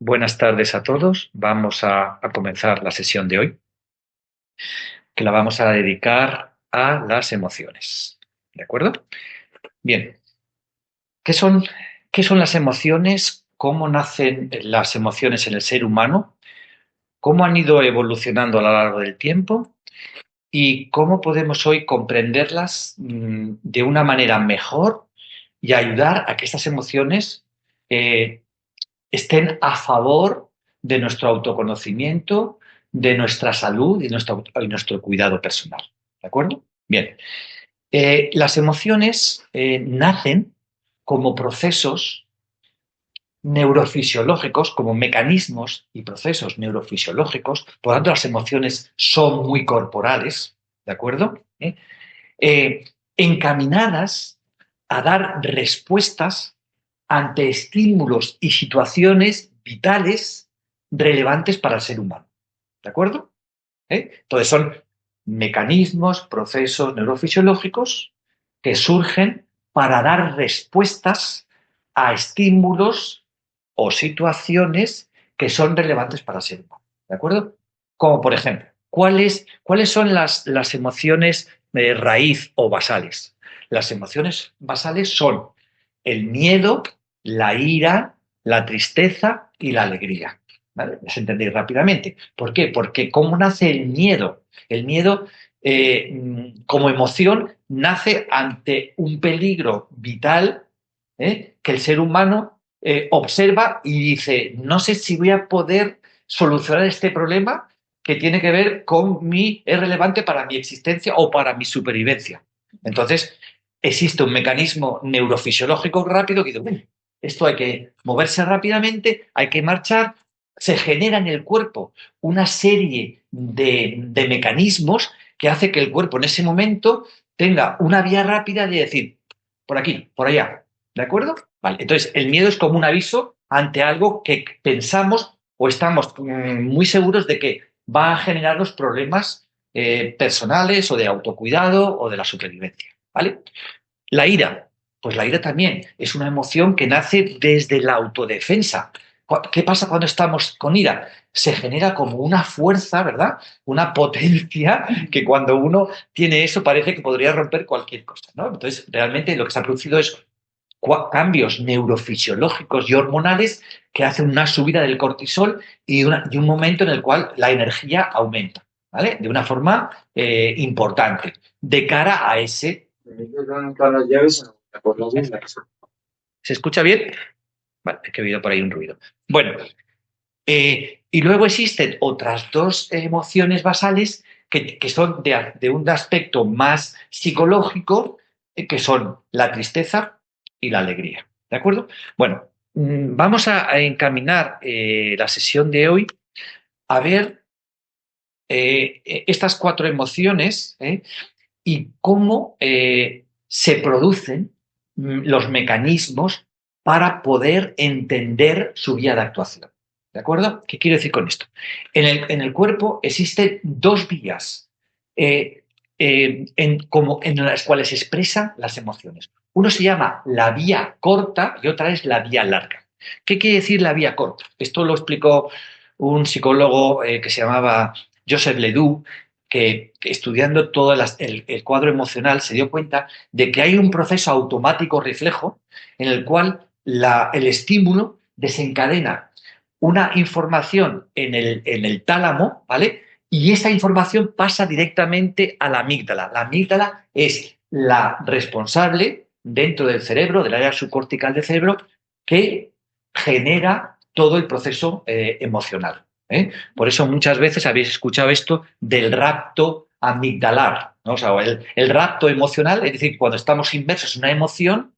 Buenas tardes a todos. Vamos a comenzar la sesión de hoy, que la vamos a dedicar a las emociones. ¿De acuerdo? Bien. ¿Qué son, qué son las emociones? ¿Cómo nacen las emociones en el ser humano? ¿Cómo han ido evolucionando a lo largo del tiempo? ¿Y cómo podemos hoy comprenderlas de una manera mejor y ayudar a que estas emociones eh, estén a favor de nuestro autoconocimiento, de nuestra salud y nuestro cuidado personal? ¿De acuerdo? Bien. Las emociones nacen como procesos neurofisiológicos, como mecanismos y procesos neurofisiológicos. Por lo tanto, las emociones son muy corporales, ¿de acuerdo? Eh, Encaminadas a dar respuestas ante estímulos y situaciones vitales relevantes para el ser humano. ¿De acuerdo? Entonces son mecanismos, procesos neurofisiológicos que surgen para dar respuestas a estímulos o situaciones que son relevantes para el ser humano. ¿De acuerdo? Como por ejemplo, ¿cuáles son las emociones raíz o basales? Las emociones basales son el miedo, la ira, la tristeza y la alegría. ¿Vale? ¿Les entendéis rápidamente? ¿Por qué? Porque ¿cómo nace el miedo? El miedo, como emoción, nace ante un peligro vital que el ser humano observa y dice, no sé si voy a poder solucionar este problema que tiene que ver con es relevante para mi existencia o para mi supervivencia. Entonces, existe un mecanismo neurofisiológico rápido que dice, esto hay que moverse rápidamente, hay que marchar, se genera en el cuerpo una serie de mecanismos que hace que el cuerpo en ese momento tenga una vía rápida de decir, por aquí, por allá, ¿de acuerdo? Vale, entonces el miedo es como un aviso ante algo que pensamos o estamos muy seguros de que va a generarnos problemas personales o de autocuidado o de la supervivencia, ¿vale? La ira, pues la ira también es una emoción que nace desde la autodefensa. ¿Qué pasa cuando estamos con ira? Se genera como una fuerza, ¿verdad? Una potencia que cuando uno tiene eso parece que podría romper cualquier cosa, ¿no? Entonces, realmente lo que se ha producido es cambios neurofisiológicos y hormonales que hacen una subida del cortisol y un momento en el cual la energía aumenta, ¿vale? De una forma importante, de cara a ese. ¿Se escucha bien? Vale, es que he oído por ahí un ruido. Bueno, y luego existen otras dos emociones basales que son de un aspecto más psicológico, que son la tristeza y la alegría. ¿De acuerdo? Bueno, vamos a encaminar la sesión de hoy a ver estas cuatro emociones y cómo se producen los mecanismos para poder entender su vía de actuación. ¿De acuerdo? ¿Qué quiero decir con esto? En el cuerpo existen dos vías en las cuales se expresan las emociones. Uno se llama la vía corta y otra es la vía larga. ¿Qué quiere decir la vía corta? Esto lo explicó un psicólogo que se llamaba Joseph Ledoux, que estudiando todo el cuadro emocional se dio cuenta de que hay un proceso automático reflejo en el cual el estímulo desencadena una información en el tálamo, ¿vale? Y esa información pasa directamente a la amígdala. La amígdala es la responsable dentro del cerebro, del área subcortical del cerebro, que genera todo el proceso emocional. Por eso muchas veces habéis escuchado esto del rapto amigdalar, ¿no? O sea, el rapto emocional, es decir, cuando estamos inmersos en una emoción,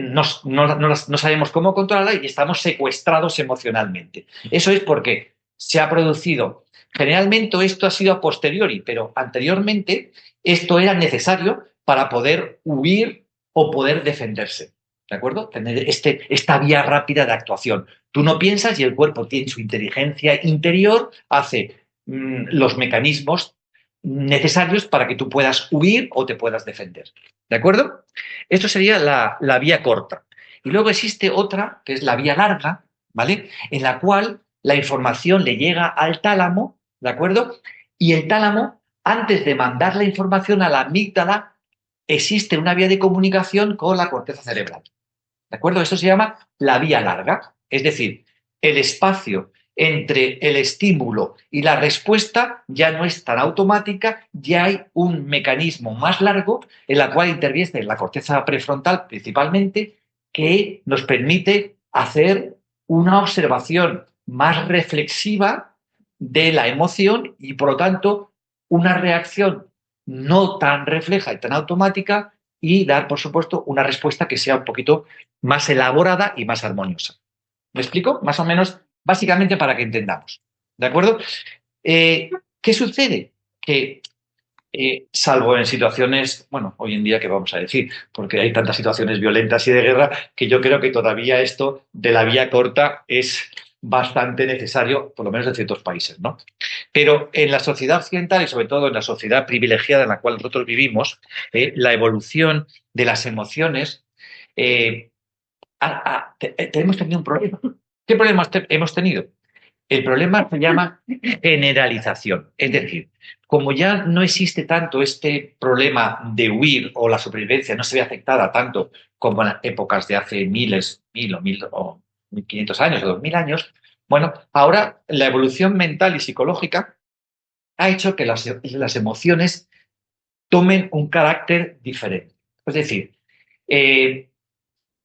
no sabemos cómo controlarla y estamos secuestrados emocionalmente. Eso es porque se ha producido, generalmente esto ha sido a posteriori, pero anteriormente esto era necesario para poder huir o poder defenderse. ¿De acuerdo? Tener esta vía rápida de actuación. Tú no piensas y el cuerpo tiene su inteligencia interior, hace los mecanismos necesarios para que tú puedas huir o te puedas defender. ¿De acuerdo? Esto sería la vía corta. Y luego existe otra, que es la vía larga, ¿vale? En la cual la información le llega al tálamo, ¿de acuerdo? Y el tálamo, antes de mandar la información a la amígdala, existe una vía de comunicación con la corteza cerebral. ¿De acuerdo? Esto se llama la vía larga. Es decir, el espacio entre el estímulo y la respuesta ya no es tan automática, ya hay un mecanismo más largo en la cual interviene la corteza prefrontal principalmente, que nos permite hacer una observación más reflexiva de la emoción y, por lo tanto, una reacción no tan refleja y tan automática y dar, por supuesto, una respuesta que sea un poquito más elaborada y más armoniosa. ¿Me explico? Más o menos, básicamente para que entendamos. ¿De acuerdo? ¿Qué sucede? Que, salvo en situaciones, bueno, hoy en día, ¿qué vamos a decir? Porque hay tantas situaciones violentas y de guerra que yo creo que todavía esto de la vía corta es bastante necesario, por lo menos en ciertos países, ¿no? Pero en la sociedad occidental y sobre todo en la sociedad privilegiada en la cual nosotros vivimos, la evolución de las emociones, eh, hemos tenido un problema. ¿Qué problema hemos tenido? El problema se llama generalización. Es decir, como ya no existe tanto este problema de huir o la supervivencia no se ve afectada tanto como en las épocas de hace mil o 1500 años o 2000 años, bueno, ahora la evolución mental y psicológica ha hecho que las emociones tomen un carácter diferente. Es decir, eh,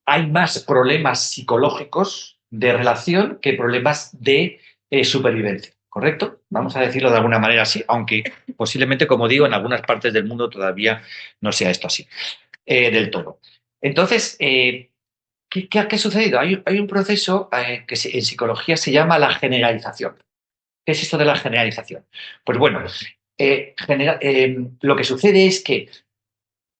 hay más problemas psicológicos de relación que problemas de supervivencia, ¿correcto? Vamos a decirlo de alguna manera así, aunque posiblemente, como digo, en algunas partes del mundo todavía no sea esto así del todo. Entonces, ¿qué ha sucedido? Hay un proceso que en psicología se llama la generalización. ¿Qué es esto de la generalización? Pues bueno, lo que sucede es que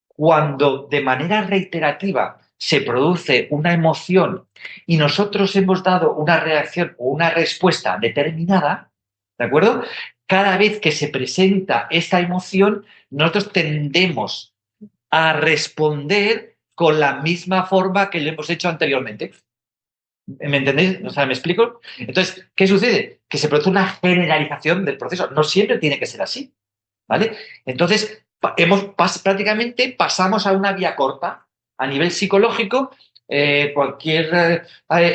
cuando de manera reiterativa se produce una emoción y nosotros hemos dado una reacción o una respuesta determinada, ¿de acuerdo? Cada vez que se presenta esta emoción, nosotros tendemos a responder con la misma forma que lo hemos hecho anteriormente. ¿Me entendéis? O sea, ¿me explico? Entonces, ¿qué sucede? Que se produce una generalización del proceso. No siempre tiene que ser así, ¿vale? Entonces, prácticamente pasamos a una vía corta. A nivel psicológico, cualquier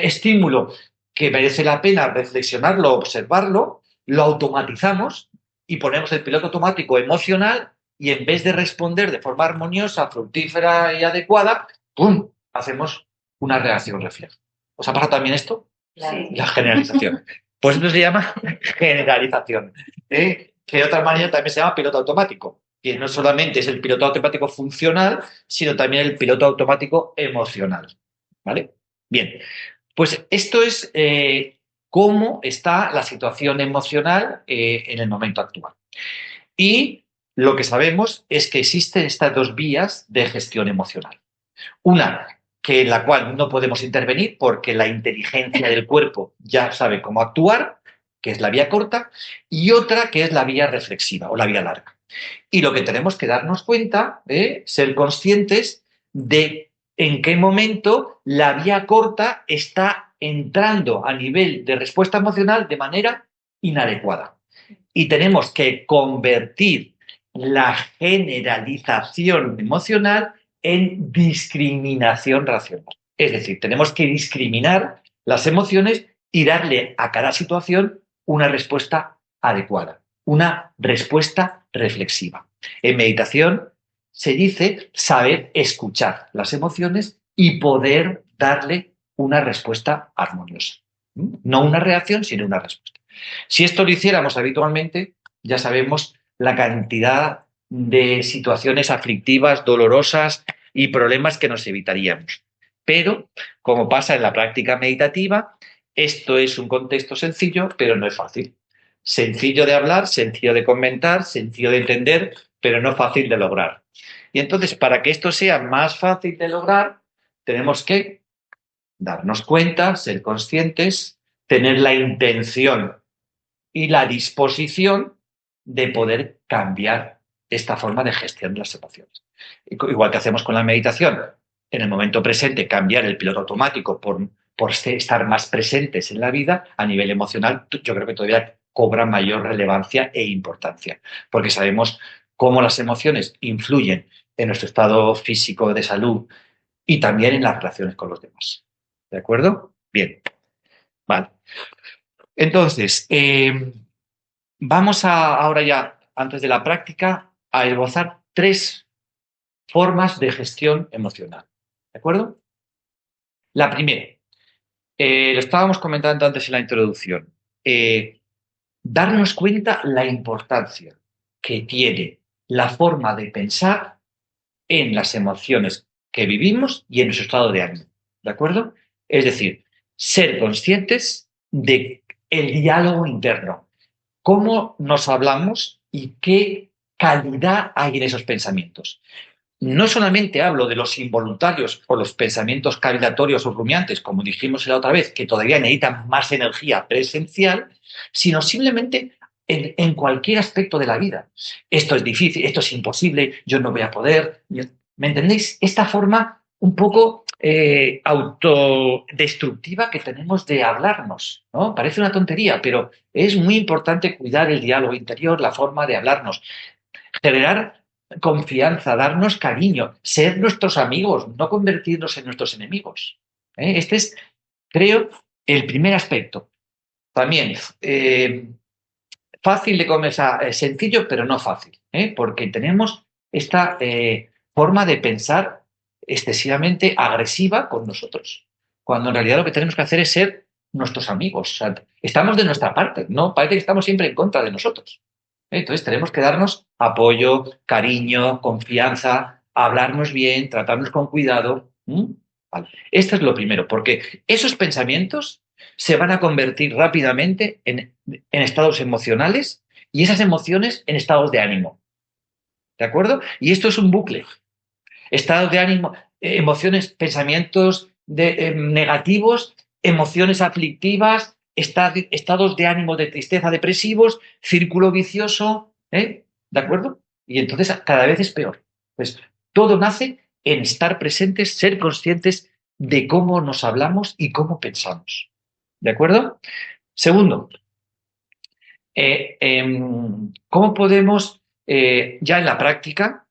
estímulo que merece la pena reflexionarlo, observarlo, lo automatizamos y ponemos el piloto automático emocional y en vez de responder de forma armoniosa, fructífera y adecuada, ¡pum!, hacemos una reacción refleja. ¿Os ha pasado también esto? Sí. La generalización. Pues esto se llama generalización. Que de otra manera también se llama piloto automático, que no solamente es el piloto automático funcional, sino también el piloto automático emocional. ¿Vale? Bien, pues esto es cómo está la situación emocional en el momento actual. Y lo que sabemos es que existen estas dos vías de gestión emocional. Una que en la cual no podemos intervenir porque la inteligencia del cuerpo ya sabe cómo actuar, que es la vía corta, y otra que es la vía reflexiva o la vía larga. Y lo que tenemos que darnos cuenta, ser conscientes de en qué momento la vía corta está entrando a nivel de respuesta emocional de manera inadecuada. Y tenemos que convertir la generalización emocional en discriminación racional. Es decir, tenemos que discriminar las emociones y darle a cada situación una respuesta adecuada, una respuesta reflexiva. En meditación se dice saber escuchar las emociones y poder darle una respuesta armoniosa. No una reacción, sino una respuesta. Si esto lo hiciéramos habitualmente, ya sabemos la cantidad de situaciones aflictivas, dolorosas y problemas que nos evitaríamos. Pero, como pasa en la práctica meditativa, esto es un contexto sencillo, pero no es fácil. Sencillo de hablar, sencillo de comentar, sencillo de entender, pero no fácil de lograr. Y entonces, para que esto sea más fácil de lograr, tenemos que darnos cuenta, ser conscientes, tener la intención y la disposición de poder cambiar esta forma de gestión de las emociones. Igual que hacemos con la meditación, en el momento presente cambiar el piloto automático por por estar más presentes en la vida, a nivel emocional, yo creo que todavía cobra mayor relevancia e importancia, porque sabemos cómo las emociones influyen en nuestro estado físico de salud y también en las relaciones con los demás. ¿De acuerdo? Bien, vale. Entonces, vamos ahora ya, antes de la práctica, a esbozar 3 formas de gestión emocional. ¿De acuerdo? La primera, lo estábamos comentando antes en la introducción, darnos cuenta la importancia que tiene la forma de pensar en las emociones que vivimos y en nuestro estado de ánimo. ¿De acuerdo? Es decir, ser conscientes de el diálogo interno, cómo nos hablamos y qué calidad hay en esos pensamientos. No solamente hablo de los involuntarios o los pensamientos cavilatorios o rumiantes, como dijimos la otra vez, que todavía necesitan más energía presencial, sino simplemente en cualquier aspecto de la vida. Esto es difícil, esto es imposible, yo no voy a poder. ¿Me entendéis? Esta forma un poco autodestructiva que tenemos de hablarnos, ¿no? Parece una tontería, pero es muy importante cuidar el diálogo interior, la forma de hablarnos, generar confianza, darnos cariño, ser nuestros amigos, no convertirnos en nuestros enemigos. Este es, creo, el primer aspecto. También fácil de conversar, sencillo, pero no fácil, porque tenemos esta forma de pensar excesivamente agresiva con nosotros, cuando en realidad lo que tenemos que hacer es ser nuestros amigos. O sea, estamos de nuestra parte, ¿no? Parece que estamos siempre en contra de nosotros. Entonces tenemos que darnos apoyo, cariño, confianza, hablarnos bien, tratarnos con cuidado. Vale. Esto es lo primero, porque esos pensamientos se van a convertir rápidamente en estados emocionales y esas emociones en estados de ánimo. ¿De acuerdo? Y esto es un bucle. Estados de ánimo, emociones, pensamientos negativos, emociones aflictivas, estados de ánimo de tristeza depresivos, círculo vicioso, ¿de acuerdo? Y entonces cada vez es peor. Pues todo nace en estar presentes, ser conscientes de cómo nos hablamos y cómo pensamos. ¿De acuerdo? Segundo, ¿cómo podemos ya en la práctica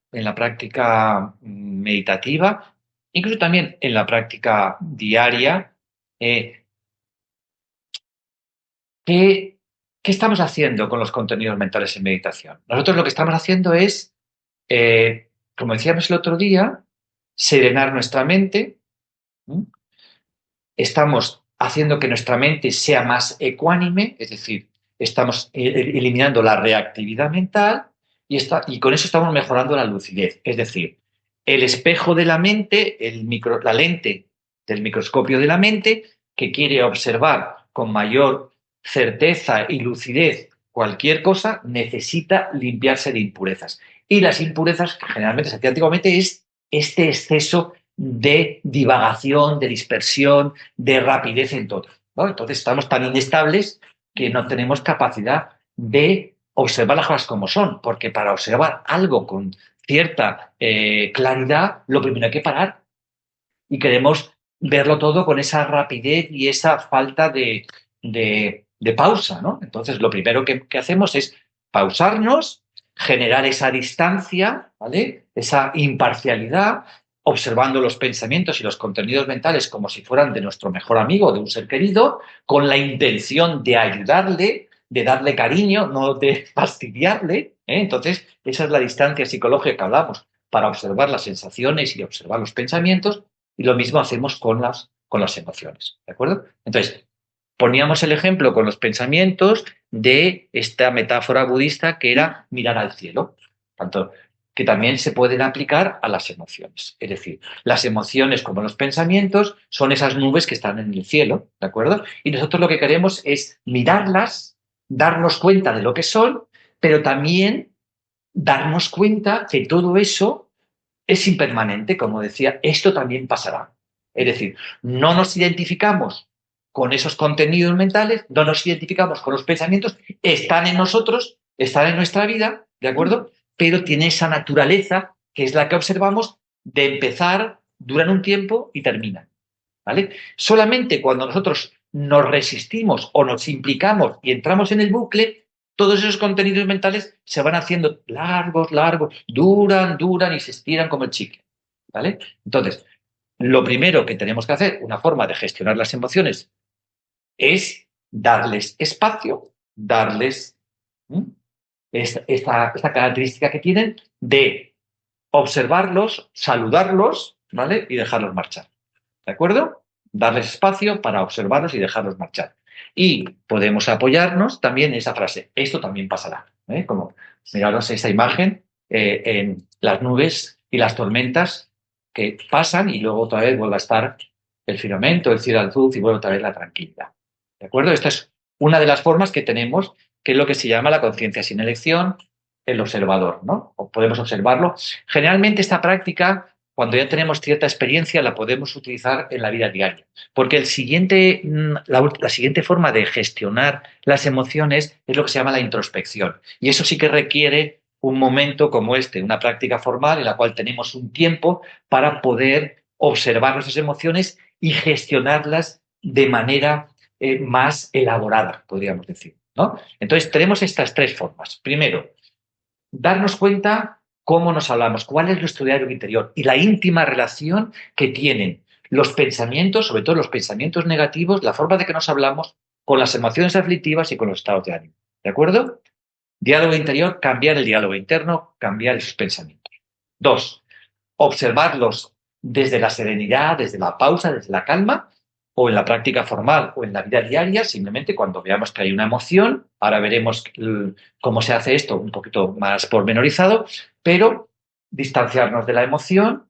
meditativa, incluso también en la práctica diaria, ¿qué estamos haciendo con los contenidos mentales en meditación? Nosotros lo que estamos haciendo es, como decíamos el otro día, serenar nuestra mente. Estamos haciendo que nuestra mente sea más ecuánime, es decir, estamos eliminando la reactividad mental y con eso estamos mejorando la lucidez. Es decir, el espejo de la mente, la lente del microscopio de la mente, que quiere observar con mayor certeza y lucidez cualquier cosa, necesita limpiarse de impurezas. Y las impurezas, que generalmente se hacía antiguamente, es este exceso de divagación, de dispersión, de rapidez en todo, ¿no? Entonces estamos tan inestables que no tenemos capacidad de observar las cosas como son, porque para observar algo con cierta claridad, lo primero hay que parar y queremos verlo todo con esa rapidez y esa falta de pausa, ¿no? Entonces lo primero que hacemos es pausarnos, generar esa distancia, ¿vale? Esa imparcialidad, observando los pensamientos y los contenidos mentales como si fueran de nuestro mejor amigo, de un ser querido, con la intención de ayudarle, de darle cariño, no de fastidiarle. Entonces, esa es la distancia psicológica que hablamos para observar las sensaciones y observar los pensamientos, y lo mismo hacemos con las emociones. ¿De acuerdo? Entonces, poníamos el ejemplo con los pensamientos de esta metáfora budista que era mirar al cielo. Tanto que también se pueden aplicar a las emociones. Es decir, las emociones como los pensamientos son esas nubes que están en el cielo, ¿de acuerdo? Y nosotros lo que queremos es mirarlas, darnos cuenta de lo que son, pero también darnos cuenta que todo eso es impermanente, como decía, esto también pasará. Es decir, no nos identificamos con esos contenidos mentales, no nos identificamos con los pensamientos, están en nosotros, están en nuestra vida, ¿de acuerdo? Pero tiene esa naturaleza, que es la que observamos, de empezar, duran un tiempo y terminan. ¿vale? Solamente cuando nosotros nos resistimos o nos implicamos y entramos en el bucle, todos esos contenidos mentales se van haciendo largos, largos, duran y se estiran como el chicle, ¿vale? Entonces, lo primero que tenemos que hacer, una forma de gestionar las emociones, es darles espacio, darles esta característica que tienen de observarlos, saludarlos, ¿vale? Y dejarlos marchar. ¿De acuerdo? Darles espacio para observarlos y dejarlos marchar. Y podemos apoyarnos también en esa frase. Esto también pasará. Como miraros esa imagen en las nubes y las tormentas que pasan y luego otra vez vuelve a estar el firmamento, el cielo azul y vuelve otra vez la tranquilidad. ¿De acuerdo? Esta es una de las formas que tenemos, que es lo que se llama la conciencia sin elección, el observador, ¿no? O podemos observarlo. Generalmente esta práctica, cuando ya tenemos cierta experiencia, la podemos utilizar en la vida diaria. Porque la siguiente forma de gestionar las emociones es lo que se llama la introspección. Y eso sí que requiere un momento como este, una práctica formal en la cual tenemos un tiempo para poder observar nuestras emociones y gestionarlas de manera más elaborada, podríamos decir, ¿no? Entonces tenemos estas tres formas. Primero, darnos cuenta cómo nos hablamos, cuál es nuestro diálogo interior y la íntima relación que tienen los pensamientos, sobre todo los pensamientos negativos, la forma de que nos hablamos, con las emociones aflictivas y con los estados de ánimo. ¿De acuerdo? Diálogo interior, cambiar el diálogo interno, cambiar esos pensamientos. Dos, observarlos desde la serenidad, desde la pausa, desde la calma, o en la práctica formal o en la vida diaria, simplemente cuando veamos que hay una emoción, ahora veremos cómo se hace esto un poquito más pormenorizado, pero distanciarnos de la emoción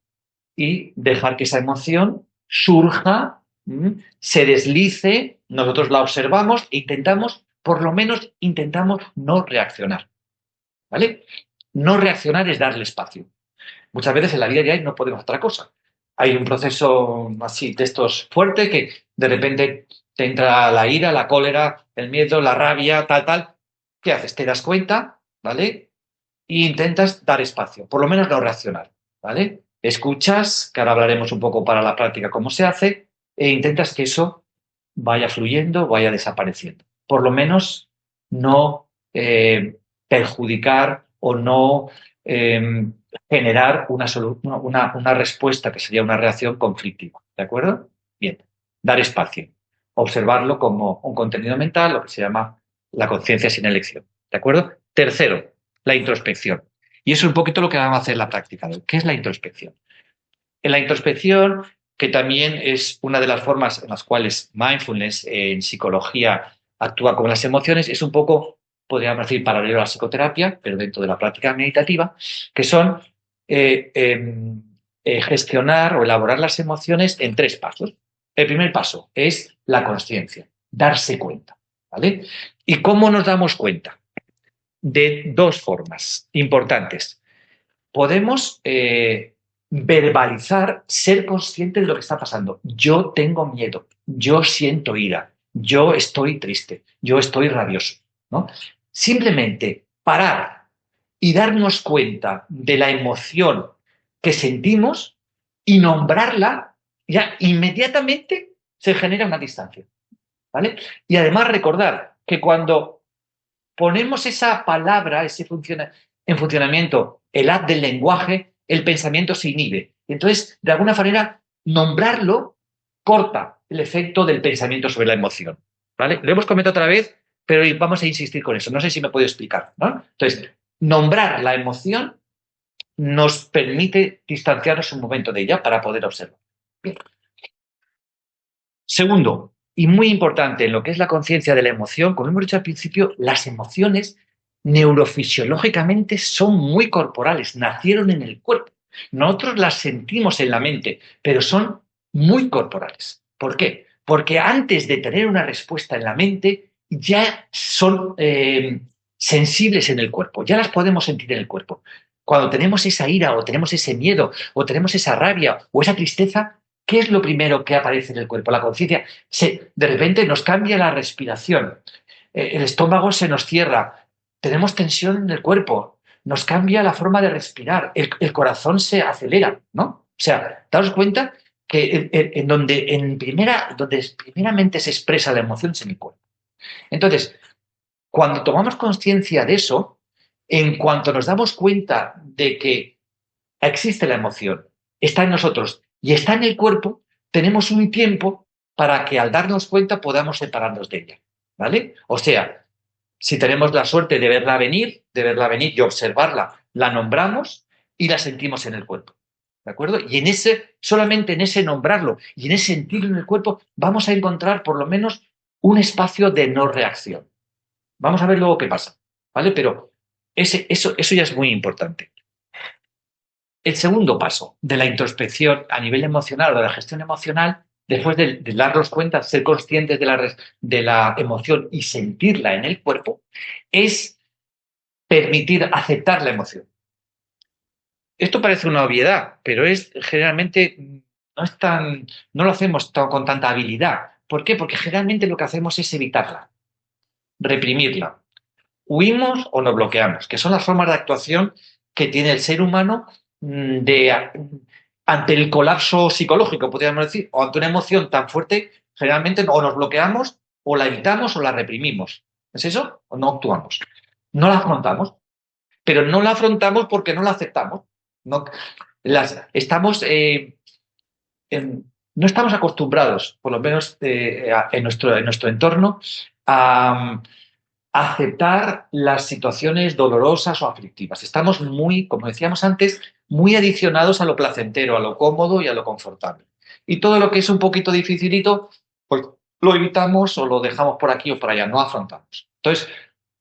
y dejar que esa emoción surja, se deslice, nosotros la observamos e intentamos, por lo menos intentamos no reaccionar, ¿vale? No reaccionar es darle espacio. Muchas veces en la vida diaria no podemos hacer otra cosa. Hay un proceso así de estos fuerte que de repente te entra la ira, la cólera, el miedo, la rabia, tal. ¿Qué haces? Te das cuenta, ¿vale? E intentas dar espacio, por lo menos no reaccionar, ¿vale? Escuchas, que ahora hablaremos un poco para la práctica cómo se hace, e intentas que eso vaya fluyendo, vaya desapareciendo. Por lo menos no perjudicar o no generar una respuesta que sería una reacción conflictiva. ¿De acuerdo? Bien. Dar espacio. Observarlo como un contenido mental, lo que se llama la conciencia sin elección. ¿De acuerdo? Tercero, la introspección. Y eso es un poquito lo que vamos a hacer en la práctica. ¿Qué es la introspección? En la introspección, que también es una de las formas en las cuales mindfulness en psicología actúa con las emociones, es un poco, podríamos decir, paralelo a la psicoterapia, pero dentro de la práctica meditativa, que son gestionar o elaborar las emociones en tres pasos. El primer paso es la consciencia, darse cuenta, ¿vale? ¿Y cómo nos damos cuenta? De dos formas importantes. Podemos verbalizar, ser consciente de lo que está pasando. Yo tengo miedo, yo siento ira, yo estoy triste, yo estoy rabioso, ¿no? Simplemente parar y darnos cuenta de la emoción que sentimos y nombrarla, ya inmediatamente se genera una distancia, ¿vale? Y además recordar que cuando ponemos esa palabra, en funcionamiento, el haz del lenguaje, el pensamiento se inhibe. Entonces, de alguna manera, nombrarlo corta el efecto del pensamiento sobre la emoción. ¿Vale? Lo hemos comentado otra vez, pero vamos a insistir con eso. No sé si me puedo explicar, ¿no? Entonces, nombrar la emoción nos permite distanciarnos un momento de ella para poder observar. Bien. Segundo, y muy importante en lo que es la conciencia de la emoción, como hemos dicho al principio, las emociones neurofisiológicamente son muy corporales, nacieron en el cuerpo. Nosotros las sentimos en la mente, pero son muy corporales. ¿Por qué? Porque antes de tener una respuesta en la mente, ya son sensibles en el cuerpo, ya las podemos sentir en el cuerpo. Cuando tenemos esa ira o tenemos ese miedo o tenemos esa rabia o esa tristeza, ¿qué es lo primero que aparece en el cuerpo? La conciencia. De repente nos cambia la respiración, el estómago se nos cierra, tenemos tensión en el cuerpo, nos cambia la forma de respirar, el corazón se acelera, ¿no? O sea, daos cuenta en donde, donde primeramente se expresa la emoción es en el cuerpo. Entonces, cuando tomamos conciencia de eso, en cuanto nos damos cuenta de que existe la emoción, está en nosotros y está en el cuerpo, tenemos un tiempo para que al darnos cuenta podamos separarnos de ella, ¿vale? O sea, si tenemos la suerte de verla venir y observarla, la nombramos y la sentimos en el cuerpo, ¿de acuerdo? Y solamente en ese nombrarlo y en ese sentirlo en el cuerpo, vamos a encontrar por lo menos un espacio de no reacción. Vamos a ver luego qué pasa, ¿vale? Pero eso ya es muy importante. El segundo paso de la introspección a nivel emocional o de la gestión emocional, después de darnos cuenta, ser conscientes de la emoción y sentirla en el cuerpo, es permitir aceptar la emoción. Esto parece una obviedad, pero generalmente no lo hacemos con tanta habilidad. ¿Por qué? Porque generalmente lo que hacemos es evitarla, reprimirla. Huimos o nos bloqueamos, que son las formas de actuación que tiene el ser humano ante el colapso psicológico, podríamos decir, o ante una emoción tan fuerte, generalmente o nos bloqueamos, o la evitamos, o la reprimimos. ¿Es eso? ¿O no actuamos? No la afrontamos, pero no la afrontamos porque no la aceptamos. No, no estamos acostumbrados, por lo menos en nuestro entorno, a aceptar las situaciones dolorosas o aflictivas. Estamos muy, como decíamos antes, muy adicionados a lo placentero, a lo cómodo y a lo confortable. Y todo lo que es un poquito dificilito, pues lo evitamos o lo dejamos por aquí o por allá, no afrontamos. Entonces,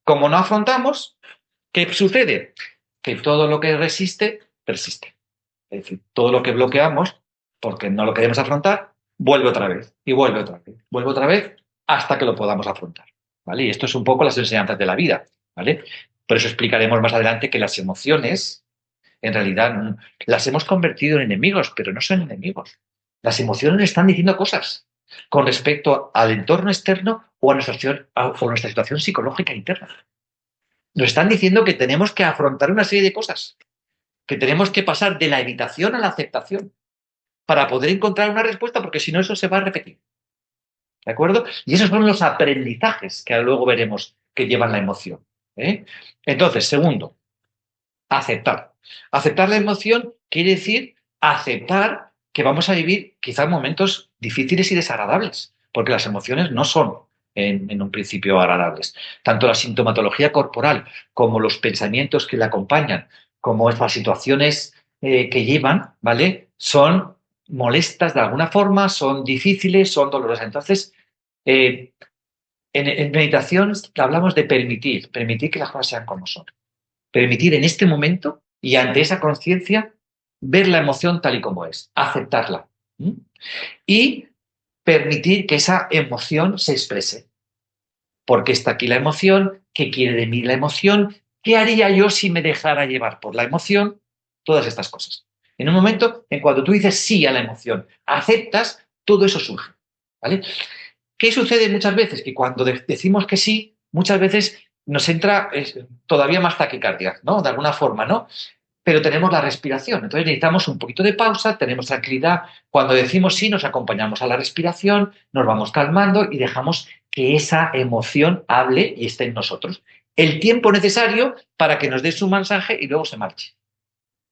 como no afrontamos, ¿qué sucede? Que todo lo que resiste, persiste. Es decir, todo lo que bloqueamos, porque no lo queremos afrontar, vuelve otra vez y vuelve otra vez, vuelve otra vez hasta que lo podamos afrontar. ¿Vale? Y esto es un poco las enseñanzas de la vida, ¿vale? Por eso explicaremos más adelante que las emociones, en realidad, las hemos convertido en enemigos, pero no son enemigos. Las emociones están diciendo cosas con respecto al entorno externo o a nuestra situación psicológica interna. Nos están diciendo que tenemos que afrontar una serie de cosas, que tenemos que pasar de la evitación a la aceptación para poder encontrar una respuesta, porque si no, eso se va a repetir. ¿De acuerdo? Y esos son los aprendizajes que luego veremos que llevan la emoción. Entonces, segundo, aceptar. Aceptar la emoción quiere decir aceptar que vamos a vivir quizás momentos difíciles y desagradables, porque las emociones no son en un principio agradables. Tanto la sintomatología corporal como los pensamientos que la acompañan, como estas situaciones que llevan, ¿vale? Son molestas de alguna forma, son difíciles, son dolorosas. Entonces, en meditación hablamos de permitir que las cosas sean como son. Permitir en este momento y ante esa conciencia ver la emoción tal y como es, aceptarla. Y permitir que esa emoción se exprese. ¿Por qué está aquí la emoción? ¿Qué quiere de mí la emoción? ¿Qué haría yo si me dejara llevar por la emoción? Todas estas cosas. En un momento, en cuando tú dices sí a la emoción, aceptas, todo eso surge. ¿Vale? ¿Qué sucede muchas veces? Que cuando decimos que sí, muchas veces nos entra todavía más taquicardia, ¿no? De alguna forma, ¿no? Pero tenemos la respiración. Entonces necesitamos un poquito de pausa, tenemos tranquilidad. Cuando decimos sí, nos acompañamos a la respiración, nos vamos calmando y dejamos que esa emoción hable y esté en nosotros. El tiempo necesario para que nos dé su mensaje y luego se marche.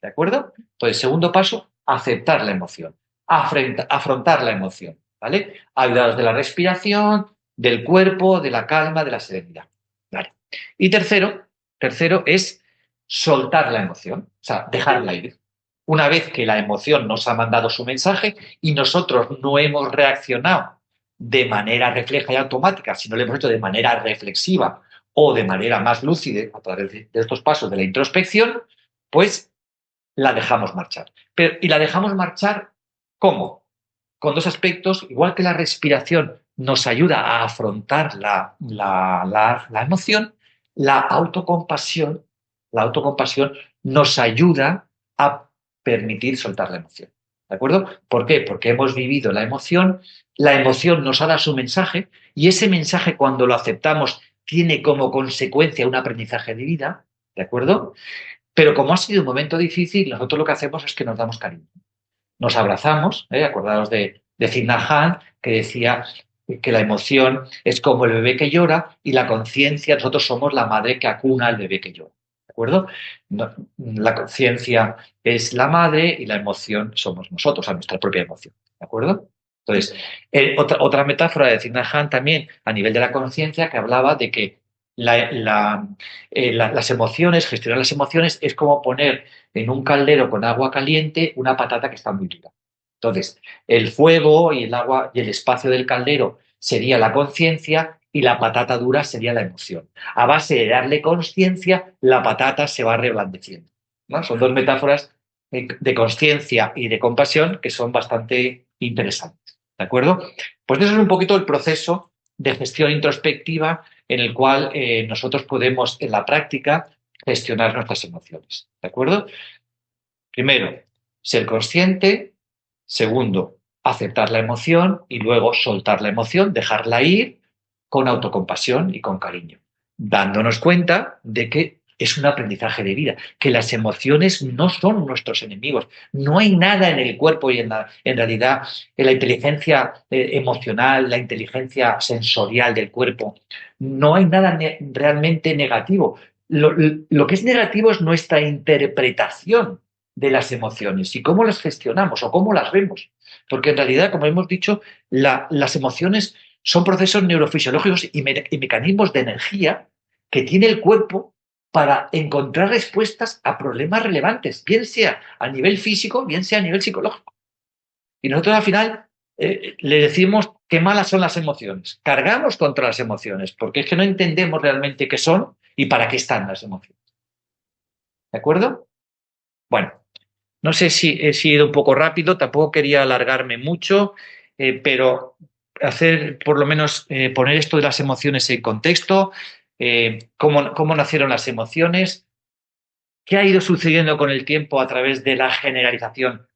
¿De acuerdo? Entonces, segundo paso, aceptar la emoción, afrontar la emoción, ¿vale? Ayudados de la respiración, del cuerpo, de la calma, de la serenidad. ¿Vale? Y tercero es soltar la emoción, o sea, dejarla ir. Una vez que la emoción nos ha mandado su mensaje y nosotros no hemos reaccionado de manera refleja y automática, sino lo hemos hecho de manera reflexiva o de manera más lúcida a través de estos pasos de la introspección, pues la dejamos marchar. ¿Y la dejamos marchar cómo? Con dos aspectos, igual que la respiración nos ayuda a afrontar la emoción, la autocompasión nos ayuda a permitir soltar la emoción. ¿De acuerdo? ¿Por qué? Porque hemos vivido la emoción nos ha dado su mensaje y ese mensaje cuando lo aceptamos tiene como consecuencia un aprendizaje de vida, ¿de acuerdo? Pero como ha sido un momento difícil, nosotros lo que hacemos es que nos damos cariño. nos abrazamos, acordaos de Thich Nhat Hanh, que decía que la emoción es como el bebé que llora y la conciencia, nosotros somos la madre que acuna al bebé que llora. ¿De acuerdo? La conciencia es la madre y la emoción somos nosotros, a nuestra propia emoción. ¿De acuerdo? Entonces, otra metáfora de Thich Nhat Hanh también a nivel de la conciencia que hablaba de que las emociones, gestionar las emociones es como poner en un caldero con agua caliente una patata que está muy dura. Entonces, el fuego y el agua y el espacio del caldero sería la conciencia y la patata dura sería la emoción. A base de darle conciencia, la patata se va reblandeciendo, ¿no? Son dos metáforas de conciencia y de compasión que son bastante interesantes. ¿De acuerdo? Pues eso es un poquito el proceso de gestión introspectiva en el cual nosotros podemos, en la práctica, gestionar nuestras emociones. ¿De acuerdo? Primero, ser consciente. Segundo, aceptar la emoción y luego soltar la emoción, dejarla ir con autocompasión y con cariño, dándonos cuenta de que es un aprendizaje de vida, que las emociones no son nuestros enemigos. No hay nada en el cuerpo y en realidad en la inteligencia emocional, la inteligencia sensorial del cuerpo, no hay nada realmente negativo. Lo que es negativo es nuestra interpretación de las emociones y cómo las gestionamos o cómo las vemos. Porque en realidad, como hemos dicho, las emociones son procesos neurofisiológicos y mecanismos de energía que tiene el cuerpo para encontrar respuestas a problemas relevantes, bien sea a nivel físico, bien sea a nivel psicológico. Y nosotros al final le decimos qué malas son las emociones. Cargamos contra las emociones, porque es que no entendemos realmente qué son y para qué están las emociones. ¿De acuerdo? Bueno, no sé si he sido un poco rápido, tampoco quería alargarme mucho, pero hacer por lo menos poner esto de las emociones en contexto, cómo nacieron las emociones, qué ha ido sucediendo con el tiempo a través de la generalización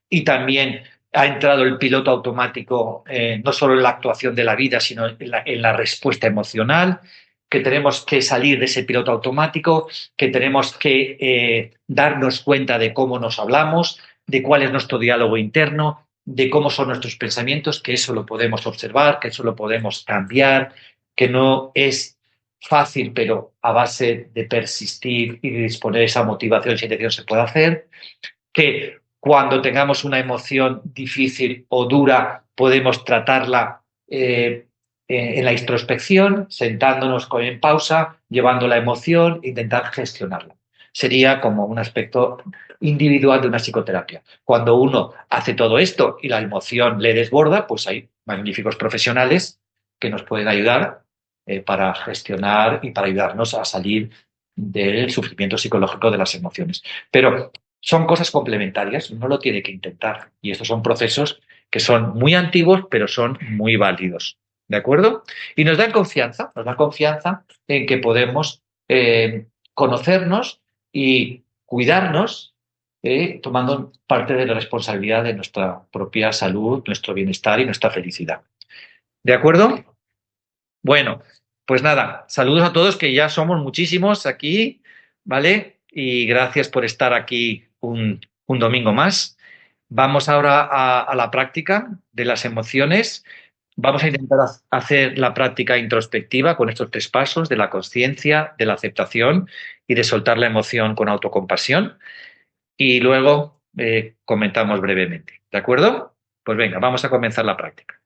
y también ha entrado el piloto automático no solo en la actuación de la vida, sino en la respuesta emocional, que tenemos que salir de ese piloto automático, que tenemos que darnos cuenta de cómo nos hablamos, de cuál es nuestro diálogo interno, de cómo son nuestros pensamientos, que eso lo podemos observar, que eso lo podemos cambiar, que no es fácil, pero a base de persistir y de disponer esa motivación y intención se puede hacer, que cuando tengamos una emoción difícil o dura podemos tratarla en la introspección, sentándonos en pausa, llevando la emoción, intentar gestionarla. Sería como un aspecto individual de una psicoterapia. Cuando uno hace todo esto y la emoción le desborda, pues hay magníficos profesionales que nos pueden ayudar para gestionar y para ayudarnos a salir del sufrimiento psicológico de las emociones. Pero son cosas complementarias, uno lo tiene que intentar. Y estos son procesos que son muy antiguos, pero son muy válidos. ¿De acuerdo? Y nos dan confianza en que podemos conocernos y cuidarnos, tomando parte de la responsabilidad de nuestra propia salud, nuestro bienestar y nuestra felicidad. ¿De acuerdo? Bueno, pues nada, saludos a todos, que ya somos muchísimos aquí, ¿vale? Y gracias por estar aquí un domingo más. Vamos ahora a la práctica de las emociones. Vamos a intentar hacer la práctica introspectiva con estos tres pasos de la conciencia, de la aceptación y de soltar la emoción con autocompasión. Y luego comentamos brevemente, ¿de acuerdo? Pues venga, vamos a comenzar la práctica.